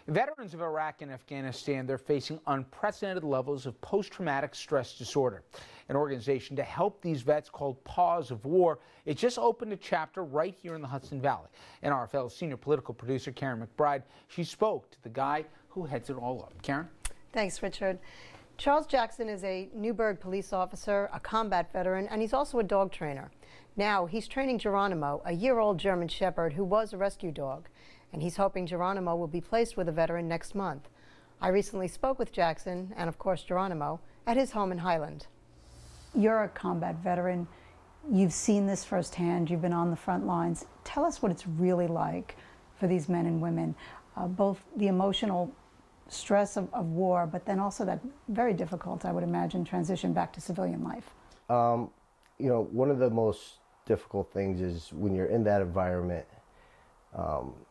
Veterans of Iraq and Afghanistan, they're facing unprecedented levels of post-traumatic stress disorder. An organization to help these vets called Paws of War, it just opened a chapter right here in the Hudson Valley. And our fellow senior political producer, Karen McBride, she spoke to the guy who heads it all up. Karen? Thanks, Richard. Charles Jackson is a Newburgh police officer, a combat veteran, and he's also a dog trainer. Now, he's training Geronimo, a year-old German Shepherd who was a rescue dog, and he's hoping Geronimo will be placed with a veteran next month. I recently spoke with Jackson, and of course Geronimo, at his home in Highland. You're a combat veteran. You've seen this firsthand. You've been on the front lines. Tell us what it's really like for these men and women, both the emotional stress of war, but then also that very difficult, I would imagine, transition back to civilian life. You know, one of the most difficult things is when you're in that environment,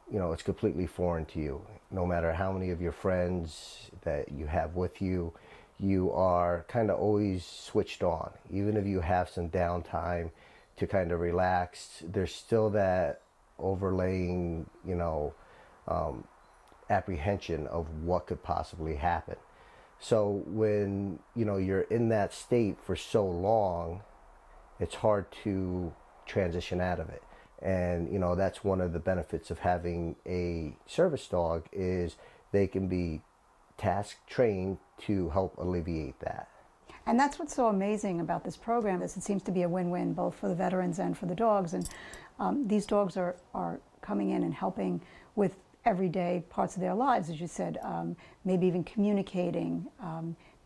you know, it's completely foreign to you. No matter how many of your friends that you have with you, you are kind of always switched on. Even if you have some downtime to kind of relax, there's still that overlaying, you know, apprehension of what could possibly happen. So when, you know, you're in that state for so long, it's hard to transition out of it. And, you know, that's one of the benefits of having a service dog is they can be task trained to help alleviate that. And that's what's so amazing about this program is it seems to be a win-win both for the veterans and for the dogs. And these dogs are coming in and helping with everyday parts of their lives, as you said, maybe even communicating,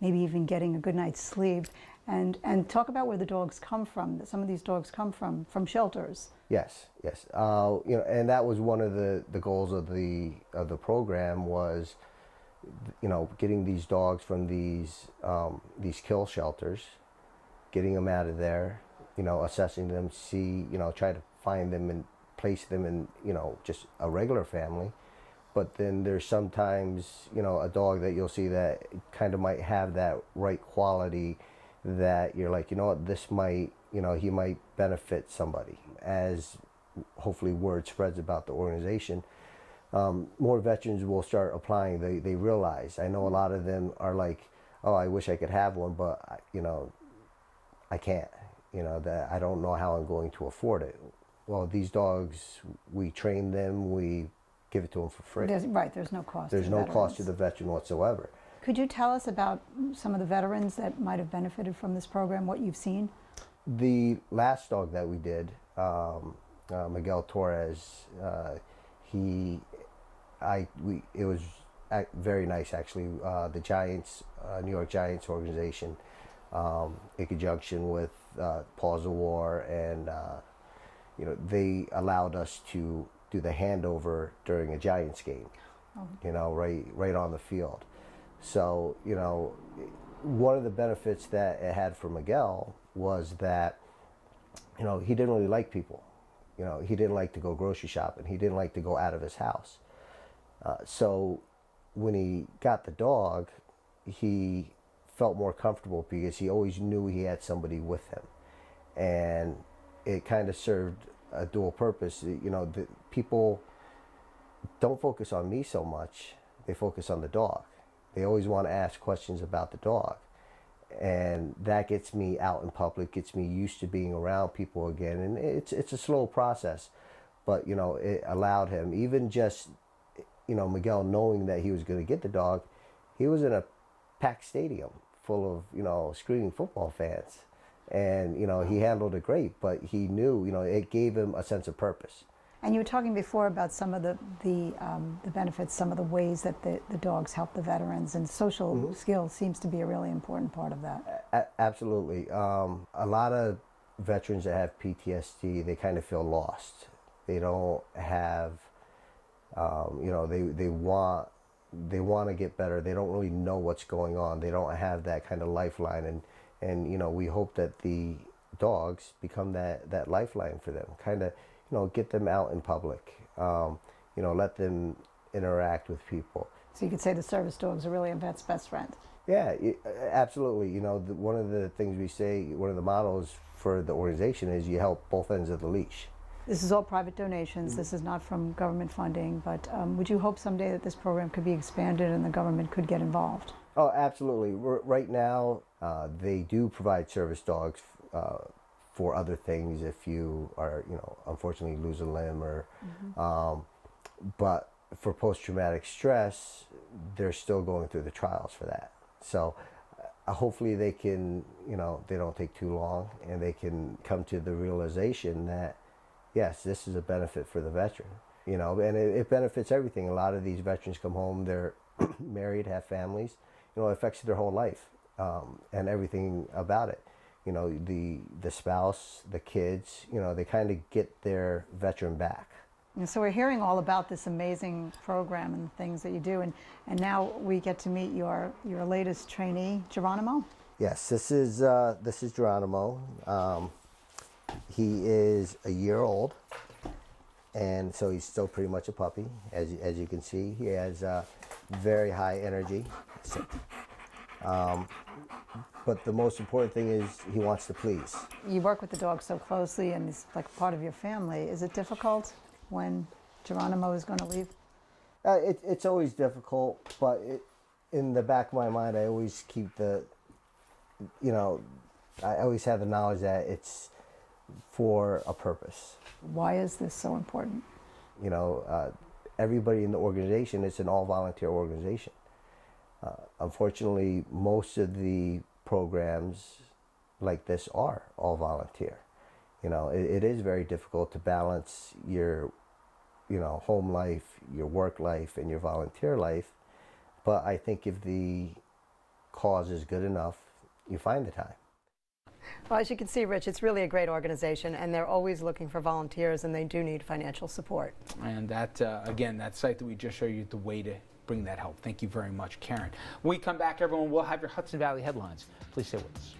maybe even getting a good night's sleep. And talk about where the dogs come from. Some of these dogs come from shelters. Yes, yes. You know, and that was one of the goals of the program was, you know, getting these dogs from these kill shelters, getting them out of there, you know, assessing them, see, you know, try to find them and place them in, you know, just a regular family. But then there's sometimes, you know, a dog that you'll see that kind of might have that right quality that you're like, you know what, this might, you know, he might benefit somebody. As hopefully word spreads about the organization, more veterans will start applying. They realize, I know a lot of them are like, oh, I wish I could have one, but, you know, I can't. You know, that I don't know how I'm going to afford it. Well, these dogs, we train them, we give it to them for free. There's no cost. There's no cost to the veteran whatsoever. Could you tell us about some of the veterans that might have benefited from this program, what you've seen? The last dog that we did, Miguel Torres, it was very nice actually. The Giants, New York Giants organization, in conjunction with Paws of War, and you know, they allowed us to do the handover during a Giants game. Oh. You know, right on the field. So, you know, one of the benefits that it had for Miguel was that, you know, he didn't really like people. You know, he didn't like to go grocery shopping. He didn't like to go out of his house. So when he got the dog, he felt more comfortable because he always knew he had somebody with him. And it kind of served a dual purpose. You know, the people don't focus on me so much. They focus on the dog. They always want to ask questions about the dog. And that gets me out in public, gets me used to being around people again. And it's a slow process, but, you know, it allowed him, even just, you know, Miguel knowing that he was going to get the dog, he was in a packed stadium full of, you know, screaming football fans. And, you know, he handled it great, but he knew, you know, it gave him a sense of purpose. And you were talking before about some of the benefits, some of the ways that the dogs help the veterans, and social skills seems to be a really important part of that. Absolutely. A lot of veterans that have PTSD, they kind of feel lost. They don't have, you know, they want to get better. They don't really know what's going on. They don't have that kind of lifeline, and you know, we hope that the dogs become that lifeline for them. Kind of, you know, get them out in public, you know, let them interact with people. So you could say the service dogs are really a vet's best friend. Yeah, absolutely. You know, one of the things we say, one of the mottos for the organization is you help both ends of the leash. This is all private donations. This is not from government funding, but would you hope someday that this program could be expanded and the government could get involved? Oh, absolutely. Right now, they do provide service dogs for other things if you are, unfortunately lose a limb or, but for post-traumatic stress, they're still going through the trials for that. So hopefully they can, they don't take too long and they can come to the realization that, yes, this is a benefit for the veteran, and it benefits everything. A lot of these veterans come home, they're married, have families, it affects their whole life and everything about it. The spouse, the kids, they kind of get their veteran back. And so we're hearing all about this amazing program and the things that you do, and now we get to meet your latest trainee, Geronimo. Yes, this is Geronimo. He is a year old, and so he's still pretty much a puppy. As you can see, he has very high energy. But the most important thing is he wants to please. You work with the dog so closely, and he's like part of your family. Is it difficult when Geronimo is going to leave? It's always difficult, but in the back of my mind, I always keep I always have the knowledge that it's for a purpose. Why is this so important? Everybody in the organization, it's an all-volunteer organization. Unfortunately, most of the programs like this are all volunteer. It is very difficult to balance your, home life, your work life, and your volunteer life. But I think if the cause is good enough, you find the time. Well, as you can see, Rich, it's really a great organization, and they're always looking for volunteers, and they do need financial support. And that, again, that site that we just showed you, the way to bring that help. Thank you very much, Karen. When we come back, everyone, we'll have your Hudson Valley headlines. Please stay with us.